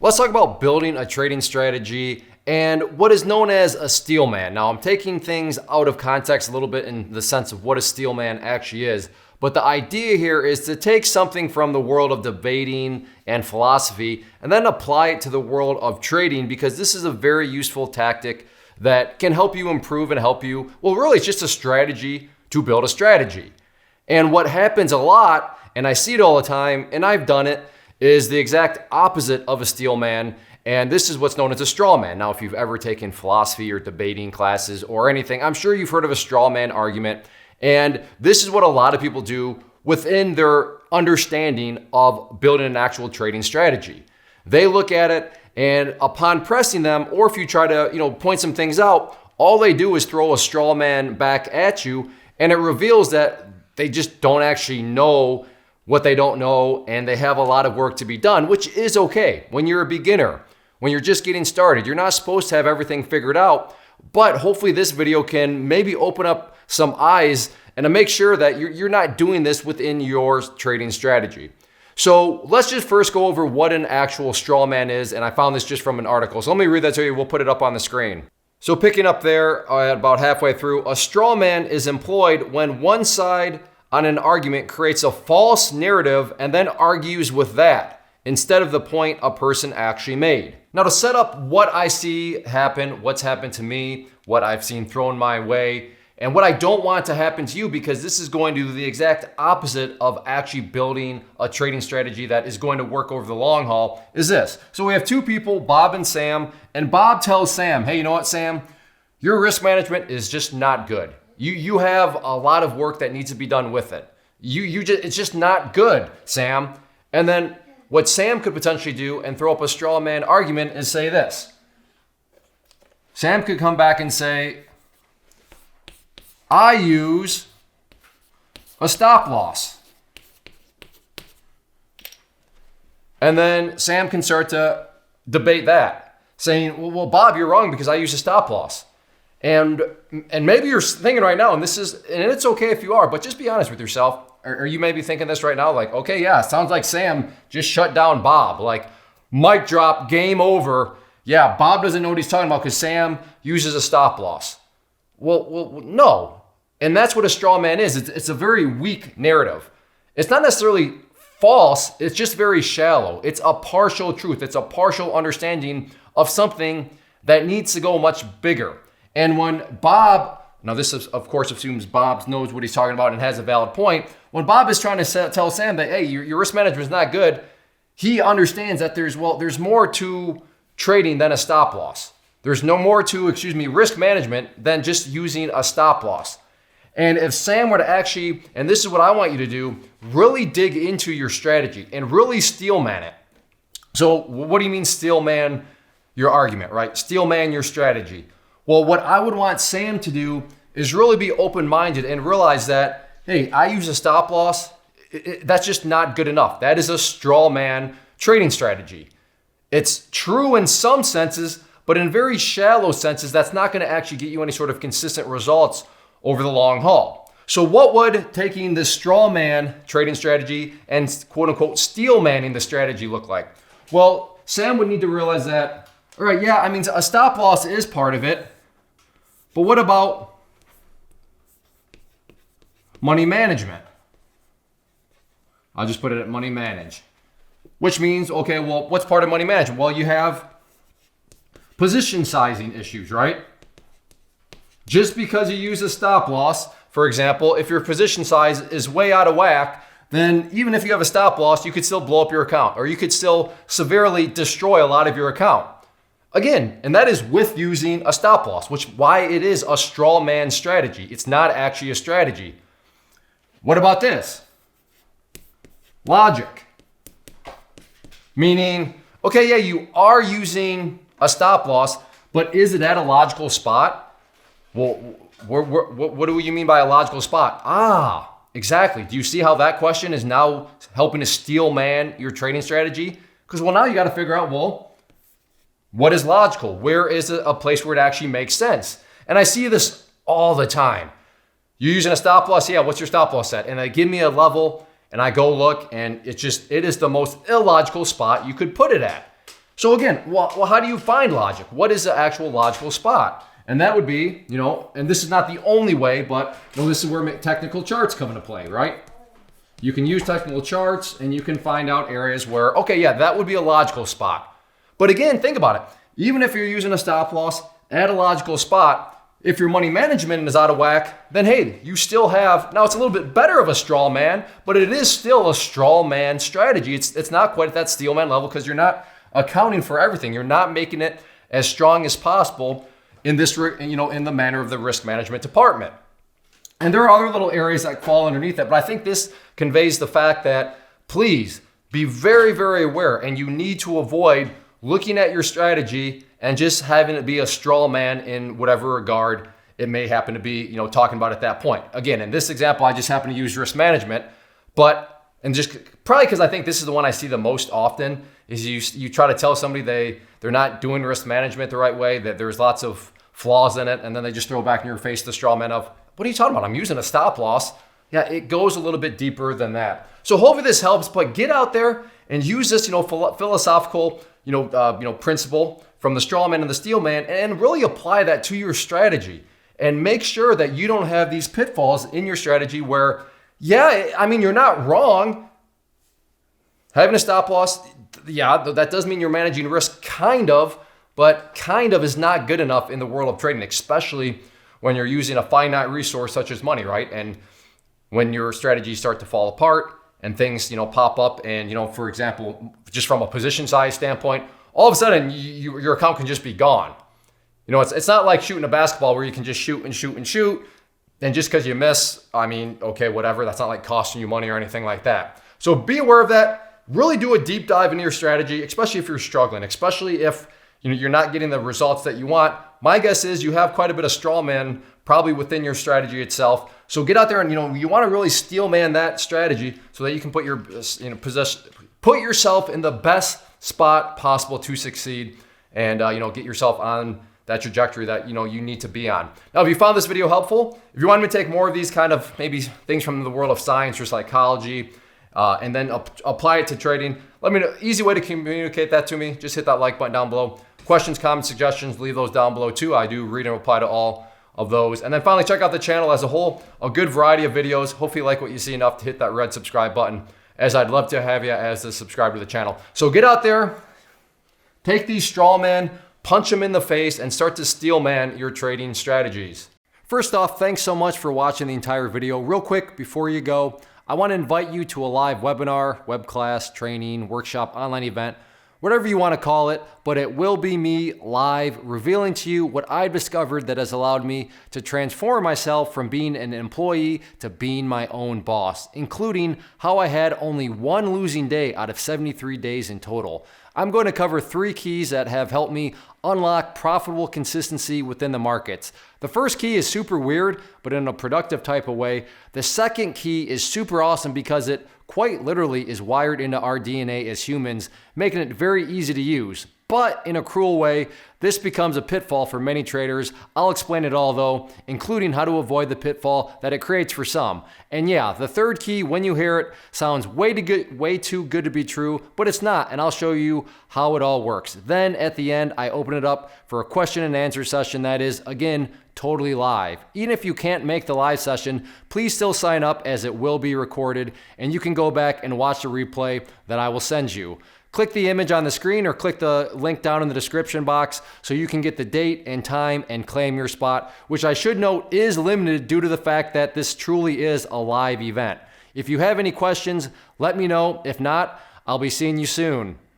Let's talk about building a trading strategy and what is known as a Steelman. Now, I'm taking things out of context a little bit in the sense of what a Steelman actually is, but the idea here is to take something from the world of debating and philosophy and then apply it to the world of trading, because this is a very useful tactic that can help you improve and help you, well, really it's just a strategy to build a strategy. And what happens a lot, and I see it all the time, and I've done it, is the exact opposite of a Steelman, and this is what's known as a straw man. Now, if you've ever taken philosophy or debating classes or anything, I'm sure you've heard of a straw man argument, and this is what a lot of people do within their understanding of building an actual trading strategy. They look at it, and upon pressing them, or if you try to point some things out, all they do is throw a straw man back at you, and it reveals that they just don't actually know what they don't know, and they have a lot of work to be done, which is okay. When you're a beginner, when you're just getting started, you're not supposed to have everything figured out, but hopefully this video can maybe open up some eyes and to make sure that you're not doing this within your trading strategy. So let's just first go over what an actual straw man is, and I found this just from an article. So let me read that to you. We'll put it up on the screen. So picking up there at about halfway through, a straw man is employed when one side on an argument creates a false narrative and then argues with that instead of the point a person actually made. Now, to set up what I see happen, what's happened to me, what I've seen thrown my way, and what I don't want to happen to you, because this is going to do the exact opposite of actually building a trading strategy that is going to work over the long haul, is this. So we have two people, Bob and Sam, and Bob tells Sam, hey, you know what, Sam? Your risk management is just not good. You have a lot of work that needs to be done with it. It's just not good, Sam. And then what Sam could potentially do and throw up a straw man argument is say this. Sam could come back and say, I use a stop loss. And then Sam can start to debate that, saying, well, Bob, you're wrong because I use a stop loss. And maybe you're thinking right now, and it's okay if you are, but just be honest with yourself. Or you may be thinking this right now, like, okay, yeah, sounds like Sam just shut down Bob. Like, mic drop, game over. Yeah, Bob doesn't know what he's talking about because Sam uses a stop loss. Well, no. And that's what a straw man is. It's a very weak narrative. It's not necessarily false. It's just very shallow. It's a partial truth. It's a partial understanding of something that needs to go much bigger. And when Bob, now this is, of course assumes Bob knows what he's talking about and has a valid point. When Bob is trying to tell Sam that, hey, your risk management is not good, he understands that there's more to trading than a stop loss. There's no more to, risk management than just using a stop loss. And if Sam were to actually, and this is what I want you to do, really dig into your strategy and really steelman it. So what do you mean steelman your argument, right? Steelman your strategy. Well, what I would want Sam to do is really be open-minded and realize that, hey, I use a stop loss. That's just not good enough. That is a straw man trading strategy. It's true in some senses, but in very shallow senses, that's not going to actually get you any sort of consistent results over the long haul. So what would taking the straw man trading strategy and quote unquote steel manning the strategy look like? Well, Sam would need to realize that, all right, yeah, I mean, a stop loss is part of it, but what about money management? I'll just put it at money manage, which means, okay, well, what's part of money management? Well, you have position sizing issues, right? Just because you use a stop loss, for example, if your position size is way out of whack, then even if you have a stop loss, you could still blow up your account, or you could still severely destroy a lot of your account. Again, and that is with using a stop loss, which why it is a straw man strategy. It's not actually a strategy. What about this? Logic. Meaning, okay, yeah, you are using a stop loss, but is it at a logical spot? Well, what do you mean by a logical spot? Exactly. Do you see how that question is now helping to steel man your trading strategy? Because, well, now you got to figure out, well, what is logical? Where is a place where it actually makes sense? And I see this all the time. You're using a stop loss? Yeah, what's your stop loss at? And they give me a level and I go look and it is the most illogical spot you could put it at. So again, well, how do you find logic? What is the actual logical spot? And that would be, and this is not the only way, but this is where technical charts come into play, right? You can use technical charts and you can find out areas where, okay, yeah, that would be a logical spot. But again, think about it. Even if you're using a stop loss at a logical spot, if your money management is out of whack, then hey, you still have, now it's a little bit better of a straw man, but it is still a straw man strategy. It's not quite at that Steelman level because you're not accounting for everything. You're not making it as strong as possible in this, in the manner of the risk management department. And there are other little areas that fall underneath that, but I think this conveys the fact that please be very, very aware, and you need to avoid looking at your strategy and just having it be a straw man in whatever regard it may happen to be, talking about at that point. Again, in this example, I just happen to use risk management, and just probably because I think this is the one I see the most often, is you try to tell somebody they're not doing risk management the right way, that there's lots of flaws in it, and then they just throw back in your face the straw man of, what are you talking about? I'm using a stop loss. Yeah, it goes a little bit deeper than that. So hopefully this helps, but get out there and use this, philosophical, principle from the straw man and the steel man, and really apply that to your strategy and make sure that you don't have these pitfalls in your strategy where, you're not wrong. Having a stop loss, that does mean you're managing risk but kind of is not good enough in the world of trading, especially when you're using a finite resource such as money, right? And when your strategies start to fall apart and things, pop up and, for example, just from a position size standpoint, all of a sudden your account can just be gone. It's not like shooting a basketball where you can just shoot and shoot and shoot. And just because you miss, okay, whatever. That's not like costing you money or anything like that. So be aware of that. Really do a deep dive into your strategy, especially if you're struggling, especially if you're not getting the results that you want. My guess is you have quite a bit of straw man probably within your strategy itself. So get out there and you want to really steel man that strategy so that you can put yourself in the best spot possible to succeed and get yourself on that trajectory that you need to be on. Now, if you found this video helpful, if you want me to take more of these kind of maybe things from the world of science or psychology and then apply it to trading, let me know. Easy way to communicate that to me, just hit that like button down below. Questions, comments, suggestions, leave those down below too. I do read and reply to all of those. And then finally, check out the channel as a whole, a good variety of videos. Hopefully you like what you see enough to hit that red subscribe button, as I'd love to have you as a subscriber to the channel. So get out there, take these straw men, punch them in the face, and start to steel man your trading strategies. First off, thanks so much for watching the entire video. Real quick, before you go, I want to invite you to a live webinar, web class, training, workshop, online event, whatever you want to call it, but it will be me live revealing to you what I've discovered that has allowed me to transform myself from being an employee to being my own boss, including how I had only one losing day out of 73 days in total. I'm going to cover 3 keys that have helped me unlock profitable consistency within the markets. The first key is super weird, but in a productive type of way. The second key is super awesome because it quite literally is wired into our DNA as humans, making it very easy to use. But in a cruel way, this becomes a pitfall for many traders. I'll explain it all though, including how to avoid the pitfall that it creates for some. And yeah, the third key, when you hear it, sounds way too good to be true, but it's not, and I'll show you how it all works. Then at the end, I open it up for a question and answer session that is, again, totally live. Even if you can't make the live session, please still sign up as it will be recorded, and you can go back and watch the replay that I will send you. Click the image on the screen or click the link down in the description box so you can get the date and time and claim your spot, which I should note is limited due to the fact that this truly is a live event. If you have any questions, let me know. If not, I'll be seeing you soon.